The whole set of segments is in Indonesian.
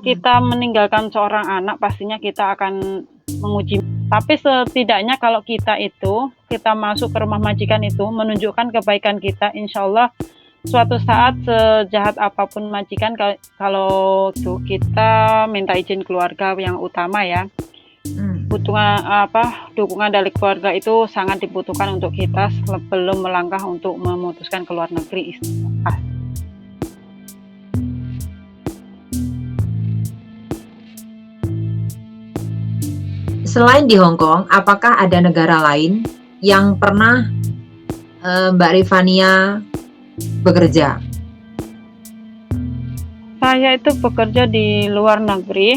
kita meninggalkan seorang anak, pastinya kita akan menguji. Tapi setidaknya kalau kita masuk ke rumah majikan itu menunjukkan kebaikan kita, insya Allah suatu saat sejahat apapun majikan, kalau itu kita minta izin keluarga yang utama ya. Dukungan dari keluarga itu sangat dibutuhkan untuk kita sebelum melangkah untuk memutuskan ke luar negeri. Selain di Hong Kong, apakah ada negara lain yang pernah Mbak Rifania bekerja? Saya itu bekerja di luar negeri.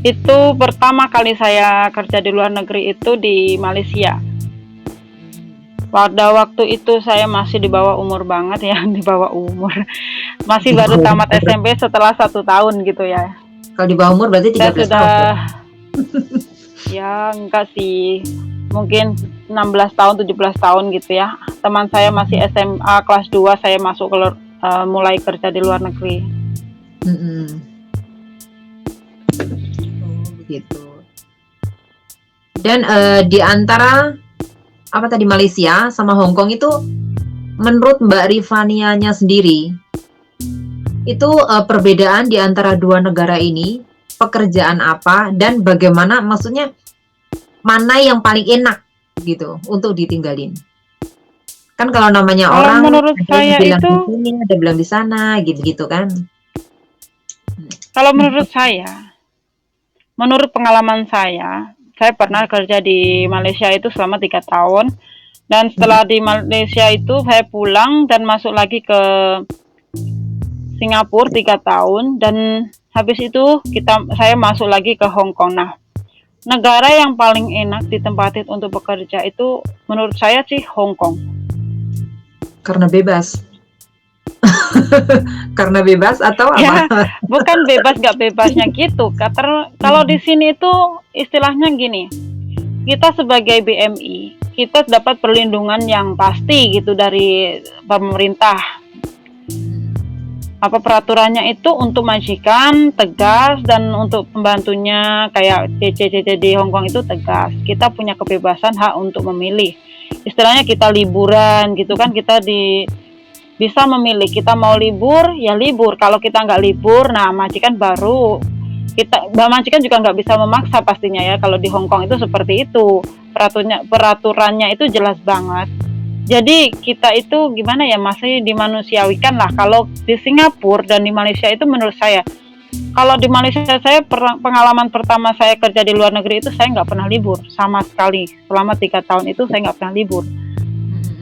Itu pertama kali saya kerja di luar negeri itu di Malaysia. Pada waktu itu saya masih di bawah umur banget ya, di bawah umur. Masih baru tamat SMP setelah 1 tahun gitu ya. Kalau di bawah umur berarti 13 tahun. Ya enggak sih, mungkin 16 tahun, 17 tahun gitu ya. Teman saya masih SMA kelas 2, saya masuk mulai kerja di luar negeri. Begitu. Dan di antara Malaysia sama Hong Kong itu, menurut Mbak Rifanianya sendiri, itu perbedaan di antara dua negara ini, pekerjaan apa dan bagaimana, maksudnya mana yang paling enak gitu untuk ditinggalin? Kan kalau namanya orang, menurut saya bilang itu, di sini, ada bilang di sana, gitu kan. Kalau menurut saya, menurut pengalaman saya pernah kerja di Malaysia itu selama 3 tahun, dan setelah di Malaysia itu saya pulang dan masuk lagi ke Singapura 3 tahun, dan habis itu saya masuk lagi ke Hong Kong. Nah, negara yang paling enak ditempatin untuk bekerja itu menurut saya sih Hong Kong. Karena bebas. Karena bebas atau apa? Ya, bukan bebas gak bebasnya gitu. Kalau di sini itu istilahnya gini, kita sebagai BMI, kita dapat perlindungan yang pasti gitu dari pemerintah. Peraturannya itu untuk majikan tegas, dan untuk pembantunya kayak CC di Hong Kong itu tegas. Kita punya kebebasan hak untuk memilih. Istilahnya kita liburan gitu kan, kita bisa memilih, kita mau libur ya libur. Kalau kita nggak libur, nah majikan juga nggak bisa memaksa pastinya ya. Kalau di Hong Kong itu seperti itu, peraturannya itu jelas banget. Jadi kita itu gimana ya, masih dimanusiawikan lah. Kalau di Singapura dan di Malaysia itu menurut saya, kalau di Malaysia saya pengalaman pertama saya kerja di luar negeri itu saya nggak pernah libur sama sekali. Selama 3 tahun itu saya nggak pernah libur.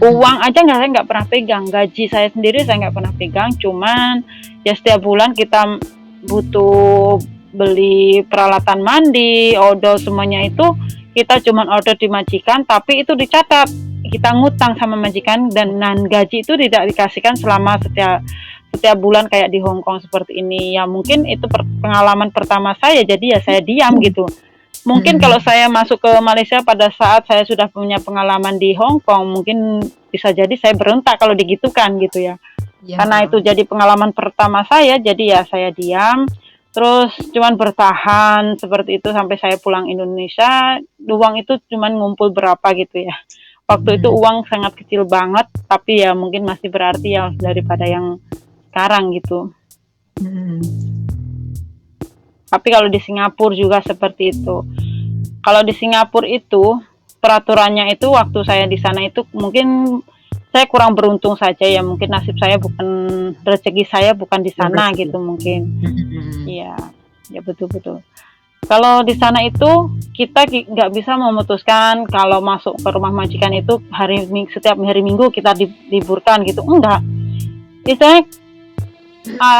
Uang aja saya nggak pernah pegang, gaji saya sendiri saya nggak pernah pegang. Cuman ya setiap bulan kita butuh beli peralatan mandi, odol, semuanya itu kita cuman order di majikan, tapi itu dicatat. Kita ngutang sama majikan, dan gaji itu tidak dikasihkan selama setiap bulan kayak di Hong Kong seperti ini. Ya mungkin itu pengalaman pertama saya, jadi ya saya diam gitu. Mungkin kalau saya masuk ke Malaysia pada saat saya sudah punya pengalaman di Hong Kong, mungkin bisa jadi saya berontak kalau digitukan gitu ya. Karena itu jadi pengalaman pertama saya, jadi ya saya diam. Terus cuman bertahan seperti itu sampai saya pulang Indonesia. Uang itu cuman ngumpul berapa gitu ya. Waktu itu uang sangat kecil banget, tapi ya mungkin masih berarti ya daripada yang sekarang gitu. Tapi kalau di Singapura juga seperti itu. Kalau di Singapura itu peraturannya itu waktu saya di sana itu mungkin saya kurang beruntung saja ya, mungkin nasib saya bukan, rezeki saya bukan di sana gitu mungkin. Iya, ya betul-betul. Kalau di sana itu kita nggak bisa memutuskan kalau masuk ke rumah majikan itu setiap hari Minggu kita diliburkan gitu, enggak. Istilahnya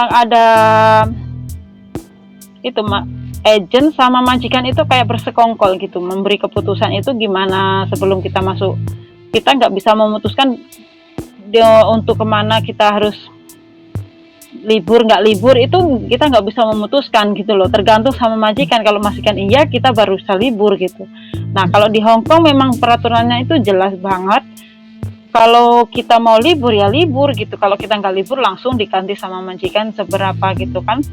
ada itu agent sama majikan itu kayak bersekongkol gitu, memberi keputusan itu gimana sebelum kita masuk. Kita nggak bisa memutuskan untuk kemana kita harus libur nggak libur, itu kita nggak bisa memutuskan gitu loh, tergantung sama majikan. Kalau majikan iya, kita baru bisa libur gitu. Nah kalau di Hong Kong memang peraturannya itu jelas banget. Kalau kita mau libur ya libur gitu. Kalau kita nggak libur langsung diganti sama majikan seberapa gitu kan.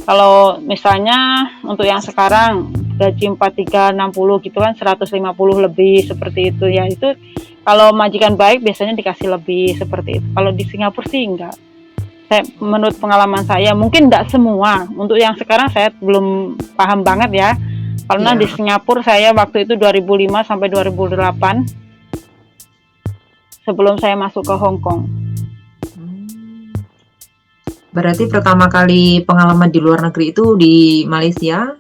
Kalau misalnya untuk yang sekarang gaji 4360 gitu kan 150 lebih seperti itu ya. Itu kalau majikan baik biasanya dikasih lebih seperti itu. Kalau di Singapura sih enggak. Menurut pengalaman saya mungkin enggak semua. Untuk yang sekarang saya belum paham banget ya. Karena di Iya. Singapura saya waktu itu 2005 sampai 2008 sebelum saya masuk ke Hong Kong. Berarti pertama kali pengalaman di luar negeri itu di Malaysia,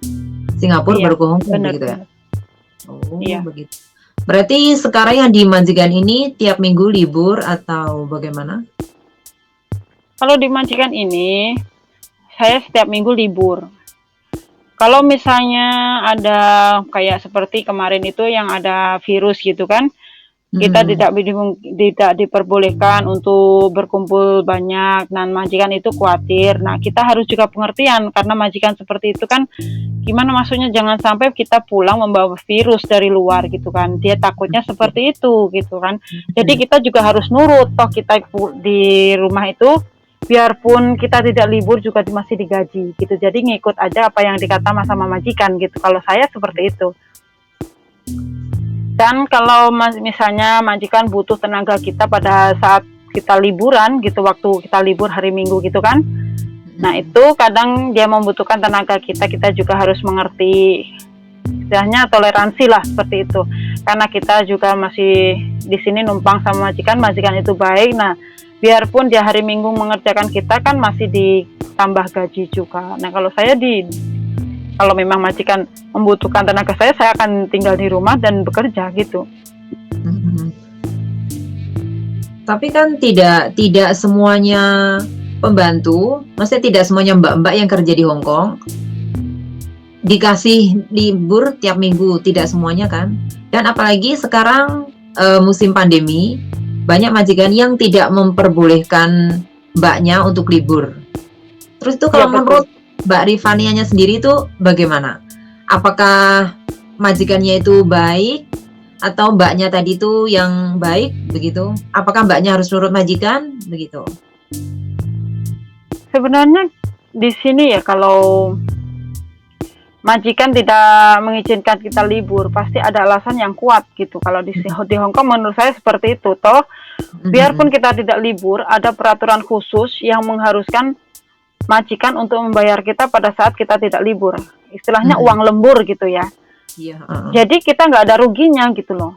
Singapura, Iya, baru ke Hong Kong benar begitu ya? benar. Oh, Iya. begitu. Berarti sekarang yang dimajikan ini tiap minggu libur atau bagaimana? Kalau di majikan ini saya setiap minggu libur. Kalau misalnya ada kayak seperti kemarin itu yang ada virus gitu kan, kita Hmm. tidak diperbolehkan untuk berkumpul banyak dan majikan itu khawatir. Nah, kita harus juga pengertian karena majikan seperti itu kan gimana maksudnya jangan sampai kita pulang membawa virus dari luar gitu kan. Dia takutnya seperti itu gitu kan. Jadi Hmm. kita juga harus nurut toh kita di rumah itu biarpun kita tidak libur juga masih digaji gitu. Jadi ngikut aja apa yang dikata sama majikan gitu. Kalau saya seperti itu. Dan kalau misalnya majikan butuh tenaga kita pada saat kita liburan gitu, waktu kita libur hari Minggu gitu kan. Nah, itu kadang dia membutuhkan tenaga kita, kita juga harus mengerti. Istilahnya toleransi lah seperti itu. Karena kita juga masih di sini numpang sama majikan, majikan itu baik. Nah, biarpun dia hari Minggu mengerjakan kita kan masih ditambah gaji juga. Nah, kalau memang majikan membutuhkan tenaga saya akan tinggal di rumah dan bekerja gitu. Tapi kan tidak semuanya pembantu, maksudnya tidak semuanya mbak-mbak yang kerja di Hong Kong dikasih libur tiap minggu, tidak semuanya kan. Dan apalagi sekarang musim pandemi, banyak majikan yang tidak memperbolehkan mbaknya untuk libur. Terus itu kalau Ya, betul. menurut Mbak Rifanianya sendiri itu bagaimana? Apakah majikannya itu baik atau mbaknya tadi itu yang baik begitu? Apakah mbaknya harus nurut majikan begitu? Sebenarnya di sini ya kalau majikan tidak mengizinkan kita libur pasti ada alasan yang kuat gitu. Kalau di Hong Kong menurut saya seperti itu toh. Biarpun kita tidak libur ada peraturan khusus yang mengharuskan majikan untuk membayar kita pada saat kita tidak libur. Istilahnya uang lembur gitu ya. Iya. Jadi kita nggak ada ruginya gitu loh.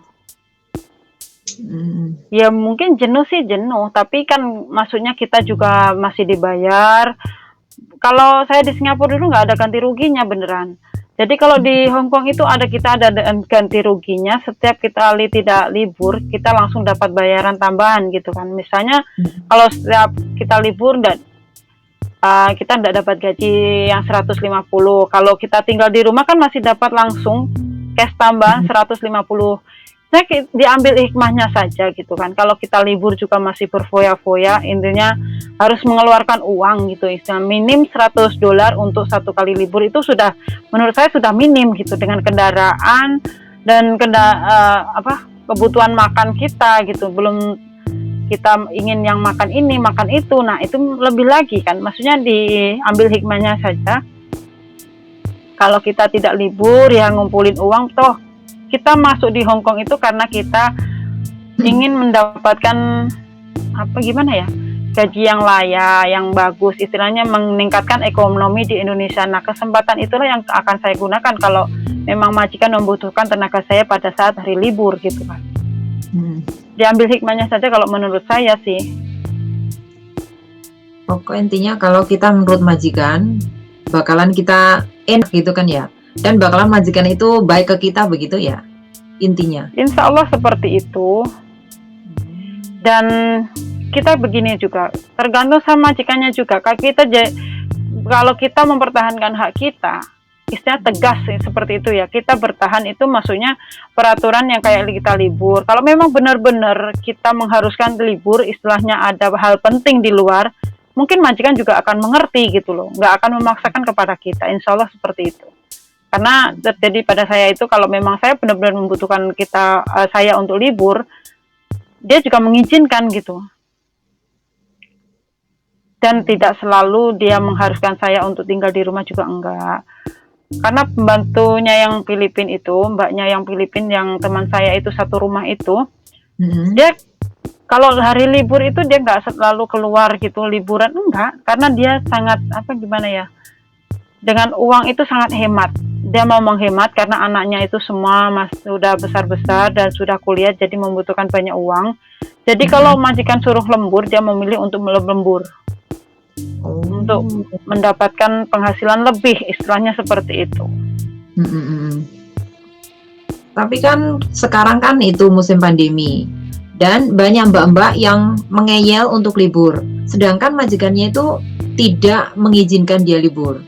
Ya mungkin jenuh sih jenuh, tapi kan maksudnya kita juga masih dibayar. Kalau saya di Singapura dulu nggak ada ganti ruginya beneran. Jadi kalau di Hong Kong itu kita ada ganti ruginya. Setiap kita tidak libur, kita langsung dapat bayaran tambahan gitu kan. Misalnya kalau setiap kita libur kita tidak dapat gaji yang 150. Kalau kita tinggal di rumah kan masih dapat langsung cash tambahan 150. Nah, diambil hikmahnya saja gitu kan. Kalau kita libur juga masih berfoya-foya, intinya harus mengeluarkan uang gitu. Istilah minim $100 untuk satu kali libur itu sudah menurut saya sudah minim gitu dengan kendaraan dan kebutuhan makan kita gitu. Belum kita ingin yang makan ini, makan itu. Nah, itu lebih lagi kan. Maksudnya diambil hikmahnya saja. Kalau kita tidak libur ya ngumpulin uang toh kita masuk di Hong Kong itu karena kita ingin mendapatkan gaji yang layak, yang bagus, istilahnya meningkatkan ekonomi di Indonesia. Nah, kesempatan itulah yang akan saya gunakan kalau memang majikan membutuhkan tenaga saya pada saat hari libur gitu kan. Diambil hikmahnya saja kalau menurut saya sih. Pokok intinya kalau kita menurut majikan bakalan kita enak gitu kan ya. Dan bakalan majikan itu baik ke kita begitu ya intinya. Insya Allah seperti itu. Dan kita begini juga tergantung sama majikannya juga. Kalau kita mempertahankan hak kita, istilah tegas seperti itu ya. Kita bertahan itu maksudnya peraturan yang kayak kita libur. Kalau memang benar-benar kita mengharuskan libur, istilahnya ada hal penting di luar, mungkin majikan juga akan mengerti gitu loh. Nggak akan memaksakan kepada kita. Insya Allah seperti itu. Karena terjadi pada saya itu kalau memang saya benar-benar membutuhkan saya untuk libur, dia juga mengizinkan gitu. Dan tidak selalu dia mengharuskan saya untuk tinggal di rumah juga enggak. Karena pembantunya yang Filipin itu, mbaknya yang Filipin yang teman saya itu satu rumah itu, dia kalau hari libur itu dia nggak selalu keluar gitu liburan, enggak, karena dia sangat apa gimana ya, dengan uang itu sangat hemat. Dia mau menghemat karena anaknya itu semua sudah besar-besar dan sudah kuliah, jadi membutuhkan banyak uang. Jadi kalau majikan suruh lembur, dia memilih untuk lembur untuk mendapatkan penghasilan lebih, istilahnya seperti itu. Tapi kan sekarang kan itu musim pandemi dan banyak mbak-mbak yang mengeyel untuk libur, sedangkan majikannya itu tidak mengizinkan dia libur.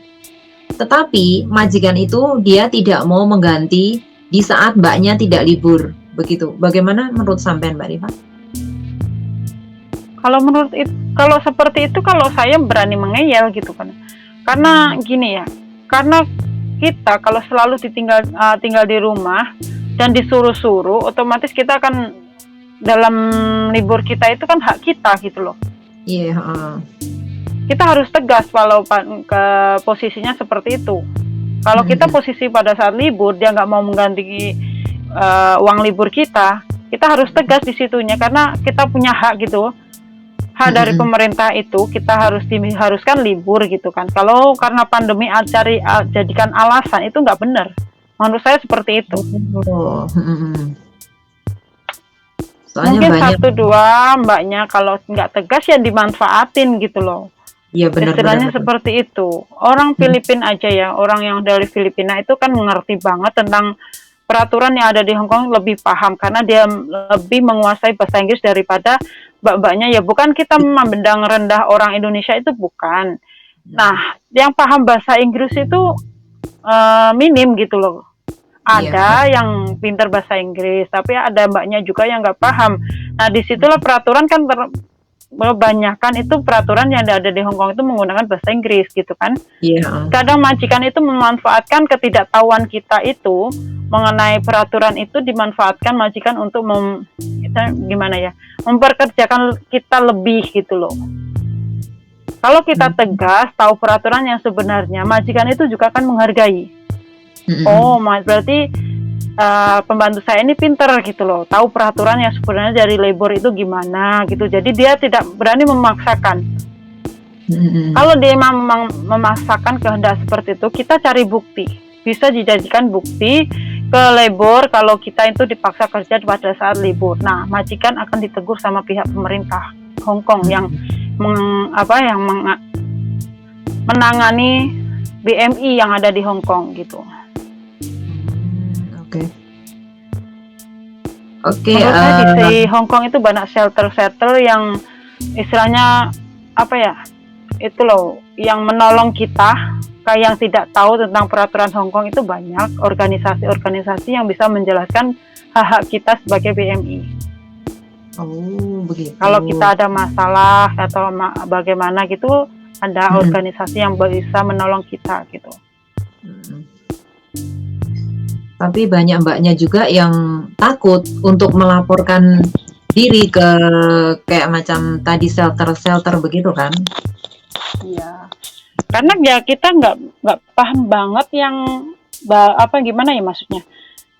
Tetapi majikan itu dia tidak mau mengganti di saat mbaknya tidak libur, begitu. Bagaimana menurut sampean, Mbak Rifa? Kalau seperti itu, kalau saya berani mengeyel gitu kan. Karena gini ya, karena kita kalau selalu tinggal di rumah dan disuruh-suruh, otomatis kita akan dalam libur kita itu kan hak kita gitu loh. Iya. Kita harus tegas kalau ke posisinya seperti itu. Kalau kita posisi pada saat libur, dia nggak mau mengganti uang libur kita harus tegas di situnya, karena kita punya hak gitu. Hak dari pemerintah itu kita diharuskan libur gitu kan. Kalau karena pandemi jadikan alasan, itu nggak benar. Menurut saya seperti itu. Mungkin satu dua mbaknya kalau nggak tegas ya dimanfaatin gitu loh. Iya, benar. Istilahnya seperti itu. Orang Filipin aja ya, orang yang dari Filipina itu kan mengerti banget tentang peraturan yang ada di Hong Kong, lebih paham karena dia lebih menguasai bahasa Inggris daripada mbak-mbaknya. Ya bukan kita memandang rendah orang Indonesia, itu bukan. Nah, yang paham bahasa Inggris itu minim gitu loh. Ada yang pintar bahasa Inggris, tapi ada mbaknya juga yang nggak paham. Nah, disitulah peraturan kan kebanyakan itu peraturan yang ada di Hong Kong itu menggunakan bahasa Inggris gitu kan. Kadang majikan itu memanfaatkan ketidaktahuan kita itu mengenai peraturan itu, dimanfaatkan majikan untuk memperkerjakan kita lebih gitu loh. Kalau kita tegas tahu peraturan yang sebenarnya, majikan itu juga akan menghargai. Oh, berarti pembantu saya ini pinter gitu loh, tahu peraturan yang sebenarnya dari labor itu gimana gitu. Jadi dia tidak berani memaksakan. Kalau dia memang memaksakan kehendak seperti itu, kita cari bukti. Bisa dijadikan bukti ke labor kalau kita itu dipaksa kerja pada saat libur. Nah, majikan akan ditegur sama pihak pemerintah Hong Kong yang menangani BMI yang ada di Hong Kong gitu. Oke. Di Hong Kong itu banyak shelter yang istilahnya itu loh, yang menolong kita, kayak yang tidak tahu tentang peraturan Hong Kong itu banyak organisasi-organisasi yang bisa menjelaskan hak-hak kita sebagai BMI. Oh, begitu. Kalau kita ada masalah atau bagaimana gitu, ada organisasi yang bisa menolong kita gitu. Tapi banyak mbaknya juga yang takut untuk melaporkan diri ke kayak macam tadi shelter begitu kan? Iya. Karena ya kita nggak paham banget yang gimana ya maksudnya.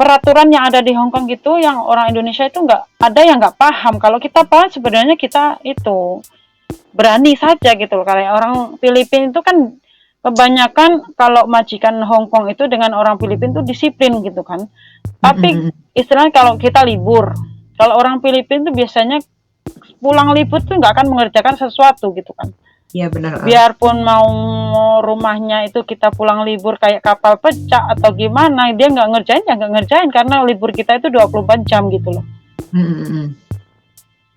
Peraturan yang ada di Hong Kong gitu, yang orang Indonesia itu nggak ada yang nggak paham. Kalau kita paham sebenarnya kita itu berani saja gitu loh. Kayak orang Filipina itu kan kebanyakan kalau majikan Hong Kong itu dengan orang Filipina itu disiplin gitu kan. Tapi istilahnya kalau kita libur, kalau orang Filipina itu biasanya pulang libur tuh nggak akan mengerjakan sesuatu gitu kan. Iya, benar. Biarpun mau rumahnya itu kita pulang libur kayak kapal pecah atau gimana, dia nggak ngerjain karena libur kita itu 24 jam gitu loh.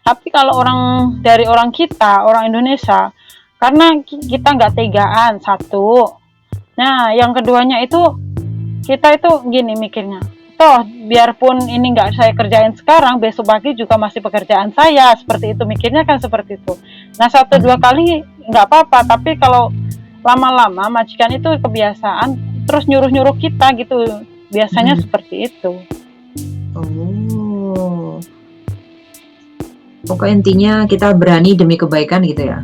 Tapi kalau orang kita, orang Indonesia, karena kita nggak tegaan, satu. Nah, yang keduanya itu kita itu gini mikirnya, toh biarpun ini nggak saya kerjain sekarang, besok pagi juga masih pekerjaan saya, seperti itu mikirnya kan seperti itu. Nah, 1-2 kali nggak apa-apa, tapi kalau lama-lama majikan itu kebiasaan terus nyuruh-nyuruh kita gitu, biasanya seperti itu. Pokoknya intinya kita berani demi kebaikan gitu ya.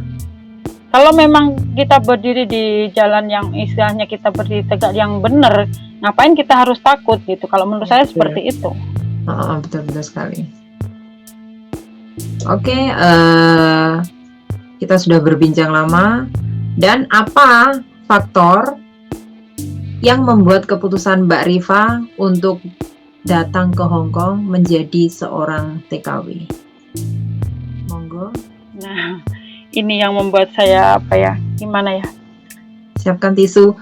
Kalau memang kita berdiri di jalan yang istilahnya kita berdiri tegak yang benar, ngapain kita harus takut gitu? Kalau menurut saya Betul. seperti itu. Betul sekali. Oke, kita sudah berbincang lama. Dan apa faktor yang membuat keputusan Mbak Rifa untuk datang ke Hong Kong menjadi seorang TKW? Monggo. Nah, ini yang membuat saya gimana ya? Siapkan tisu.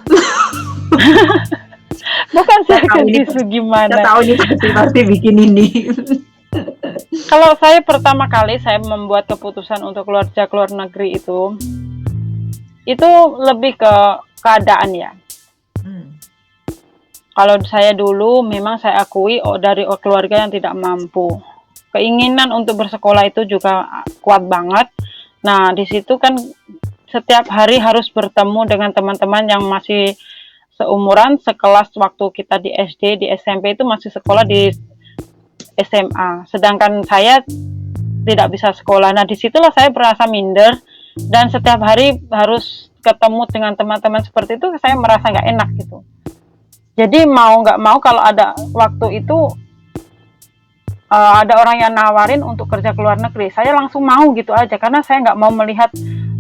Bukan siapkan ini tisu gimana? Saya tahu ini pasti bikin ini. Kalau saya pertama kali saya membuat keputusan untuk keluar negeri itu lebih ke keadaan ya. Kalau saya dulu memang saya akui dari keluarga yang tidak mampu. Keinginan untuk bersekolah itu juga kuat banget. Nah, di situ kan setiap hari harus bertemu dengan teman-teman yang masih seumuran, sekelas waktu kita di SD, di SMP itu masih sekolah di SMA. Sedangkan saya tidak bisa sekolah. Nah, disitulah saya merasa minder dan setiap hari harus ketemu dengan teman-teman seperti itu, saya merasa nggak enak gitu. Jadi mau nggak mau kalau ada waktu itu ada orang yang nawarin untuk kerja ke luar negeri, saya langsung mau gitu aja karena saya nggak mau melihat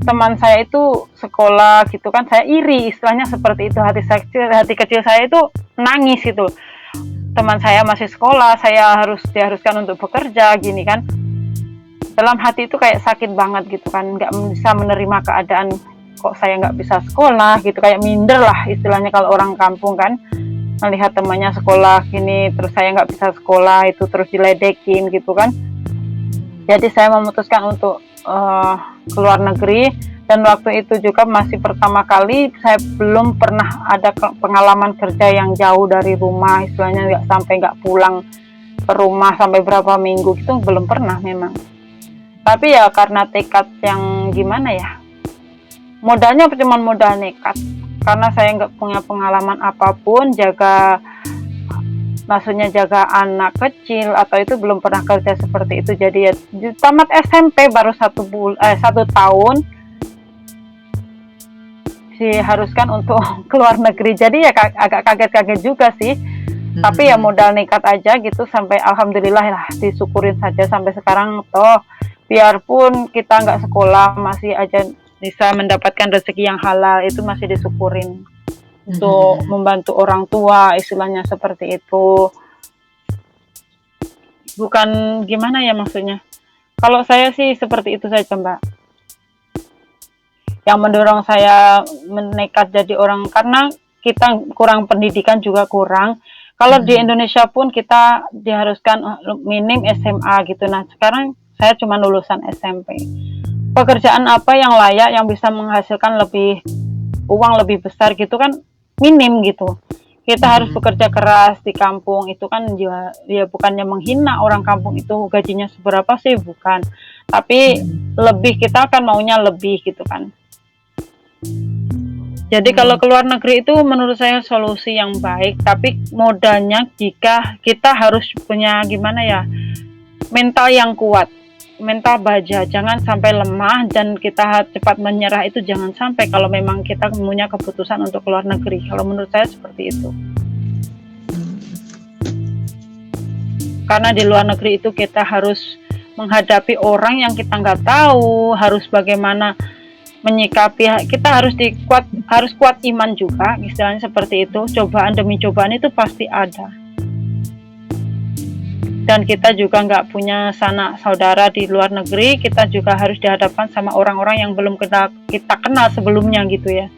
teman saya itu sekolah gitu kan, saya iri istilahnya seperti itu. Hati kecil saya itu nangis itu. Teman saya masih sekolah, saya diharuskan untuk bekerja gini kan. Dalam hati itu kayak sakit banget gitu kan, nggak bisa menerima keadaan kok saya nggak bisa sekolah gitu, kayak minder lah istilahnya kalau orang kampung kan, melihat temannya sekolah gini terus saya nggak bisa sekolah itu terus diledekin gitu kan. Jadi saya memutuskan untuk keluar negeri dan waktu itu juga masih pertama kali, saya belum pernah ada pengalaman kerja yang jauh dari rumah, istilahnya nggak pulang ke rumah sampai berapa minggu gitu, belum pernah memang. Tapi ya karena tekad yang gimana ya, modalnya cuma modal nekat, karena saya nggak punya pengalaman apapun maksudnya jaga anak kecil atau itu belum pernah kerja seperti itu. Jadi ya tamat SMP baru 1 tahun diharuskan untuk keluar negeri, jadi ya agak kaget-kaget juga sih. Tapi ya modal nekat aja gitu, sampai alhamdulillah lah, disyukurin saja sampai sekarang. Toh biarpun kita nggak sekolah masih aja bisa mendapatkan rezeki yang halal, itu masih disyukurin untuk membantu orang tua istilahnya seperti itu. Bukan gimana ya maksudnya, kalau saya sih seperti itu saja Mbak, yang mendorong saya menekat jadi orang, karena kita kurang pendidikan juga kurang. Kalau di Indonesia pun kita diharuskan minim SMA gitu. Nah sekarang saya cuma lulusan SMP. Pekerjaan apa yang layak, yang bisa menghasilkan uang lebih besar gitu kan, minim gitu. Kita harus bekerja keras di kampung itu kan, ya bukannya menghina orang kampung itu gajinya seberapa sih, bukan. Tapi kita akan maunya lebih gitu kan. Jadi kalau keluar negeri itu menurut saya solusi yang baik, tapi modalnya jika kita harus punya gimana ya, mental yang kuat, mental baja, jangan sampai lemah dan kita cepat menyerah, itu jangan sampai kalau memang kita punya keputusan untuk keluar negeri. Kalau menurut saya seperti itu. Karena di luar negeri itu kita harus menghadapi orang yang kita nggak tahu, harus bagaimana menyikapi, kita harus kuat iman juga, istilahnya seperti itu. Cobaan demi cobaan itu pasti ada. Dan kita juga nggak punya sanak saudara di luar negeri, kita juga harus dihadapkan sama orang-orang yang belum kita kenal sebelumnya gitu ya.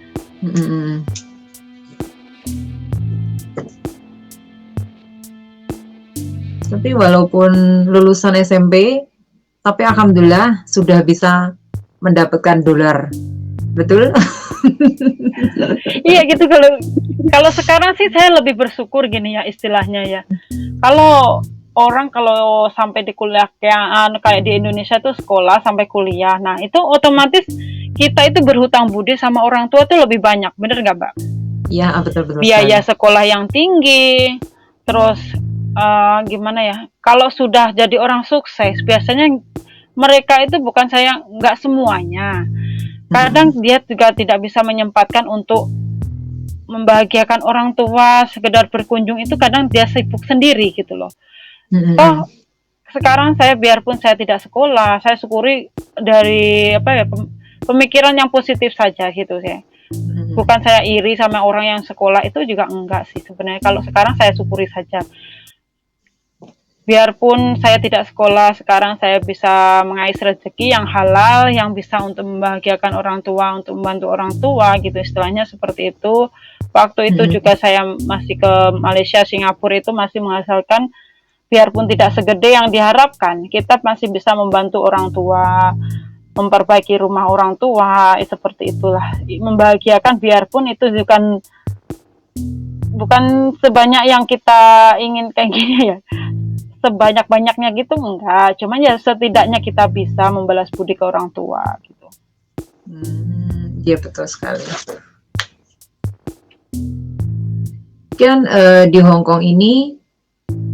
Tapi walaupun lulusan SMP, tapi alhamdulillah sudah bisa mendapatkan dolar, betul? Iya gitu. Kalau sekarang sih saya lebih bersyukur gini ya istilahnya ya. Kalau sampai di kuliah kayak di Indonesia tuh sekolah sampai kuliah, nah itu otomatis kita itu berhutang budi sama orang tua tuh lebih banyak, bener nggak Mbak? Iya betul. Biaya sekolah yang tinggi, terus gimana ya? Kalau sudah jadi orang sukses, biasanya mereka itu nggak semuanya. Kadang dia juga tidak bisa menyempatkan untuk membahagiakan orang tua, sekedar berkunjung itu kadang dia sibuk sendiri gitu loh. Toh sekarang saya biarpun saya tidak sekolah, saya syukuri dari pemikiran yang positif saja gitu sih. Bukan saya iri sama orang yang sekolah, itu juga enggak sih sebenarnya. Kalau sekarang saya syukuri saja. Biarpun saya tidak sekolah, sekarang saya bisa mengais rezeki yang halal, yang bisa untuk membahagiakan orang tua, untuk membantu orang tua gitu, istilahnya seperti itu. Waktu itu juga saya masih ke Malaysia, Singapura itu masih menghasilkan, biarpun tidak segede yang diharapkan, kita masih bisa membantu orang tua, memperbaiki rumah orang tua, seperti itulah. Membahagiakan biarpun itu bukan sebanyak yang kita ingin kayak gini ya, sebanyak-banyaknya gitu enggak, cuman ya setidaknya kita bisa membalas budi ke orang tua gitu. Iya betul sekali. Kan di Hong Kong ini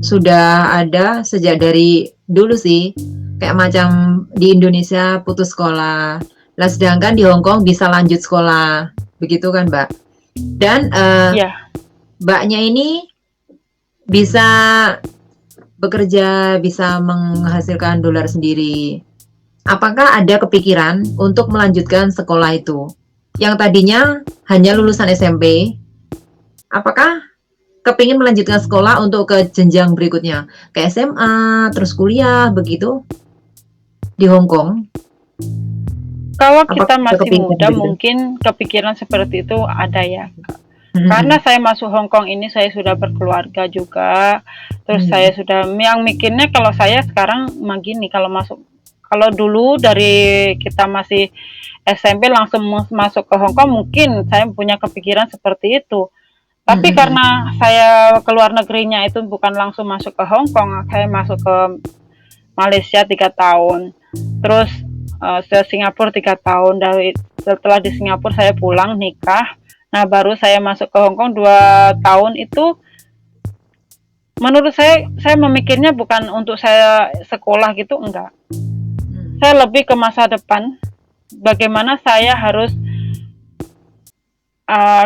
sudah ada sejak dari dulu sih, kayak macam di Indonesia putus sekolah, lah sedangkan di Hong Kong bisa lanjut sekolah, begitu kan Mbak? Dan Mbaknya ini bisa bekerja, bisa menghasilkan dolar sendiri. Apakah ada kepikiran untuk melanjutkan sekolah itu? Yang tadinya hanya lulusan SMP, apakah kepingin melanjutkan sekolah untuk ke jenjang berikutnya, ke SMA, terus kuliah, begitu? Di Hong Kong? Kalau kita masih muda, mungkin kepikiran seperti itu ada ya. Karena saya masuk Hong Kong ini, saya sudah berkeluarga juga. Terus saya sudah yang mikirnya, kalau saya sekarang begini, kalau dulu dari kita masih SMP langsung masuk ke Hong Kong, mungkin saya punya kepikiran seperti itu. Tapi karena saya keluar negerinya itu bukan langsung masuk ke Hong Kong, saya masuk ke Malaysia 3 tahun. Terus ke Singapura 3 tahun. Setelah di Singapura saya pulang nikah. Nah, baru saya masuk ke Hong Kong 2 tahun itu. Menurut saya memikirnya bukan untuk saya sekolah gitu, enggak. Saya lebih ke masa depan. Bagaimana saya harus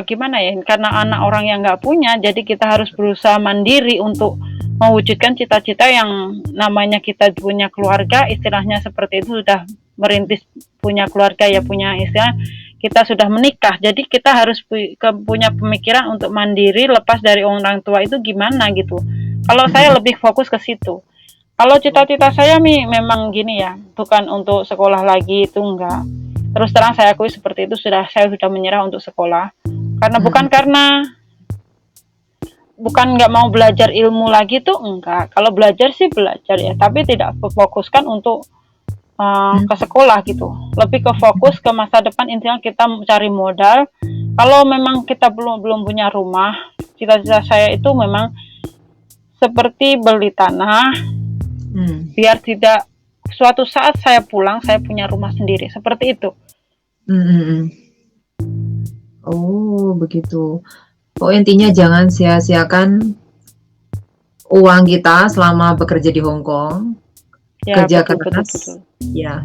gimana ya, karena anak orang yang nggak punya, jadi kita harus berusaha mandiri untuk mewujudkan cita-cita yang namanya kita punya keluarga, istilahnya seperti itu, sudah merintis punya keluarga ya, punya istilah kita sudah menikah, jadi kita harus punya pemikiran untuk mandiri, lepas dari orang tua itu gimana gitu. Kalau saya lebih fokus ke situ. Kalau cita-cita saya memang gini ya, bukan untuk sekolah lagi, itu enggak. Terus terang saya akui seperti itu, saya sudah menyerah untuk sekolah. Karena bukan nggak mau belajar ilmu lagi tuh, enggak. Kalau belajar sih belajar ya, tapi tidak fokuskan untuk ke sekolah gitu. Lebih ke fokus ke masa depan, intinya kita cari modal. Kalau memang kita belum punya rumah, cita-cita saya itu memang seperti beli tanah, biar tidak suatu saat saya pulang, saya punya rumah sendiri, seperti itu. Oh, begitu. Oh, intinya jangan sia-siakan uang kita selama bekerja di Hong Kong. Ya, kerja betul, keras. Betul. Ya,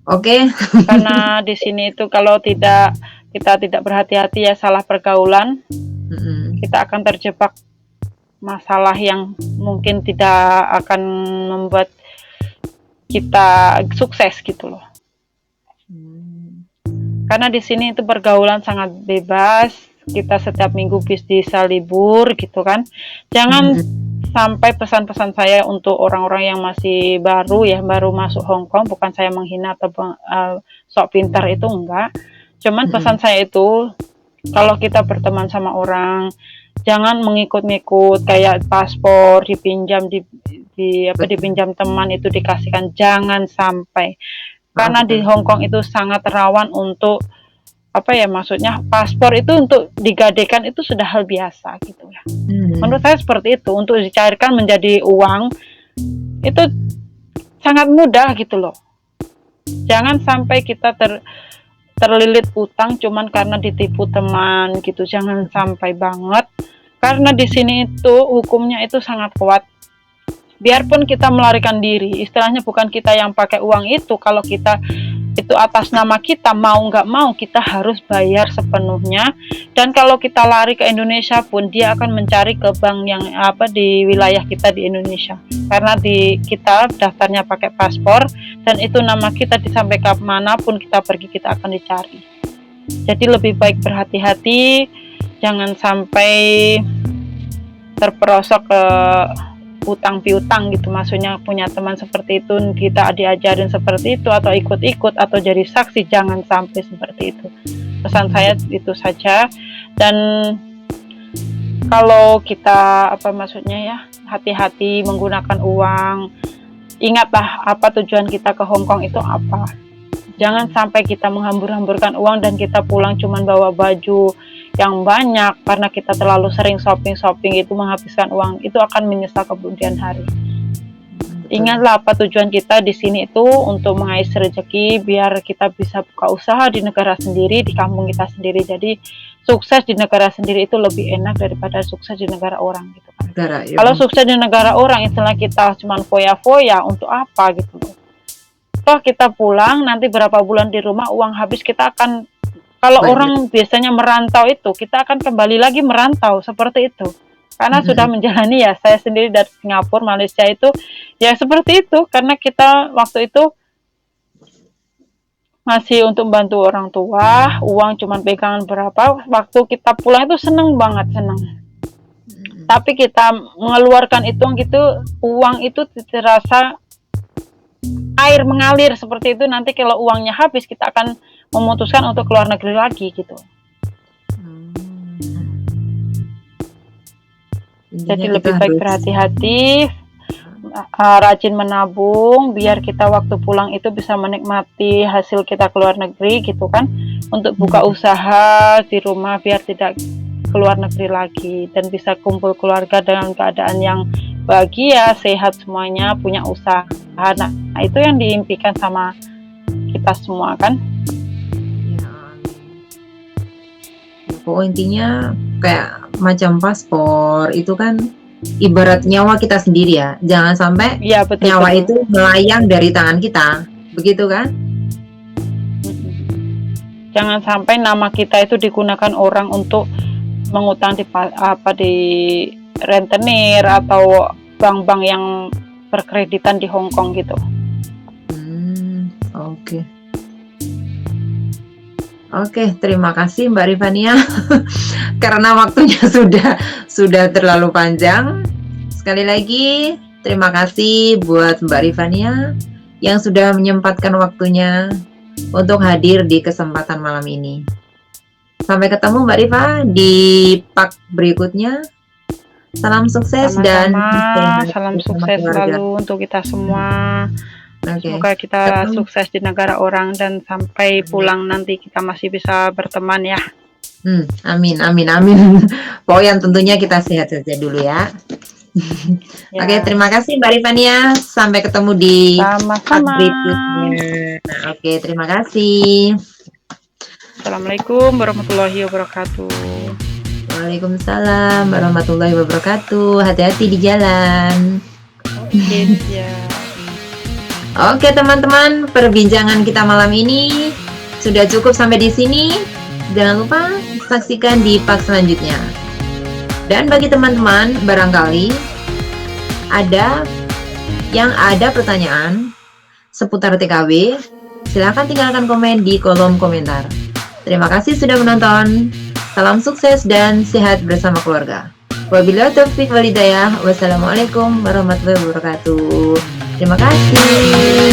Oke. Karena di sini itu kalau kita tidak berhati-hati ya, salah pergaulan, kita akan terjebak masalah yang mungkin tidak akan membuat kita sukses gitu loh. Karena di sini itu pergaulan sangat bebas, kita setiap minggu bisa libur gitu kan. Jangan sampai pesan-pesan saya untuk orang-orang yang masih baru ya, baru masuk Hong Kong, bukan saya menghina atau sok pintar, itu enggak. Cuman pesan saya itu, kalau kita berteman sama orang, jangan mengikut-ngikut kayak paspor dipinjam dipinjam teman itu dikasihkan, jangan sampai. Karena di Hong Kong itu sangat rawan untuk maksudnya paspor itu untuk digadekan itu sudah hal biasa gitu ya. Menurut saya seperti itu, untuk dicairkan menjadi uang itu sangat mudah gitu loh. Jangan sampai kita terlilit utang cuman karena ditipu teman gitu, jangan sampai banget. Karena di sini itu hukumnya itu sangat kuat. Biarpun kita melarikan diri, istilahnya bukan kita yang pakai uang itu, kalau kita itu atas nama kita, mau nggak mau kita harus bayar sepenuhnya. Dan kalau kita lari ke Indonesia pun dia akan mencari ke bank yang di wilayah kita di Indonesia, karena kita daftarnya pakai paspor dan itu nama kita disampaikan manapun kita pergi kita akan dicari. Jadi lebih baik berhati-hati, jangan sampai terperosok ke utang piutang gitu. Maksudnya punya teman seperti itu, kita diajarin seperti itu atau ikut-ikut atau jadi saksi, jangan sampai seperti itu. Pesan saya itu saja. Dan kalau kita hati-hati menggunakan uang, ingatlah apa tujuan kita ke Hong Kong itu apa. Jangan sampai kita menghambur-hamburkan uang dan kita pulang cuman bawa baju yang banyak karena kita terlalu sering shopping itu menghabiskan uang, itu akan menyesal kemudian hari. Ingatlah apa tujuan kita di sini itu untuk mengais rezeki biar kita bisa buka usaha di negara sendiri, di kampung kita sendiri. Jadi sukses di negara sendiri itu lebih enak daripada sukses di negara orang gitu kan. Kalau sukses di negara orang istilah kita cuma foya-foya, untuk apa gitu loh. Toh kita pulang nanti berapa bulan di rumah uang habis, kita akan, kalau orang biasanya merantau itu, kita akan kembali lagi merantau seperti itu. Karena sudah menjalani ya, saya sendiri dari Singapura, Malaysia itu, ya seperti itu. Karena kita waktu itu masih untuk bantu orang tua, uang cuma pegangan berapa, waktu kita pulang itu senang banget, senang. Tapi kita mengeluarkan uang itu terasa air mengalir seperti itu. Nanti kalau uangnya habis, kita akan memutuskan untuk keluar negeri lagi gitu. Jadi lebih baik berhati-hati, rajin menabung biar kita waktu pulang itu bisa menikmati hasil kita keluar negeri gitu kan, untuk buka usaha di rumah biar tidak keluar negeri lagi dan bisa kumpul keluarga dengan keadaan yang bahagia, sehat semuanya, punya usaha. Nah, itu yang diimpikan sama kita semua kan. Pokoknya intinya kayak macam paspor itu kan ibarat nyawa kita sendiri ya. Jangan sampai nyawa itu melayang dari tangan kita, begitu kan? Jangan sampai nama kita itu digunakan orang untuk mengutang di rentenir atau bank-bank yang berkreditan di Hong Kong gitu. Oke, terima kasih Mbak Rifania. Karena waktunya sudah terlalu panjang. Sekali lagi terima kasih buat Mbak Rifania yang sudah menyempatkan waktunya untuk hadir di kesempatan malam ini. Sampai ketemu Mbak Rifa di part berikutnya. Salam sukses. Sama-sama. Dan salam sukses selalu untuk kita semua. Semoga kita sukses di negara orang dan sampai pulang nanti kita masih bisa berteman ya. Amin. Pokoknya tentunya kita sehat saja dulu ya. Oke, terima kasih Mbak Rifania. Sampai ketemu di part berikutnya. Oke, terima kasih. Assalamualaikum warahmatullahi wabarakatuh. Waalaikumsalam warahmatullahi wabarakatuh. Hati-hati di jalan. Oke, siap. Oke teman-teman, perbincangan kita malam ini sudah cukup sampai di sini. Jangan lupa saksikan di part selanjutnya. Dan bagi teman-teman barangkali ada pertanyaan seputar TKW, silahkan tinggalkan komen di kolom komentar. Terima kasih sudah menonton. Salam sukses dan sehat bersama keluarga. Wabillahi taufiq wal hidayah. Wassalamualaikum warahmatullahi wabarakatuh. Terima kasih.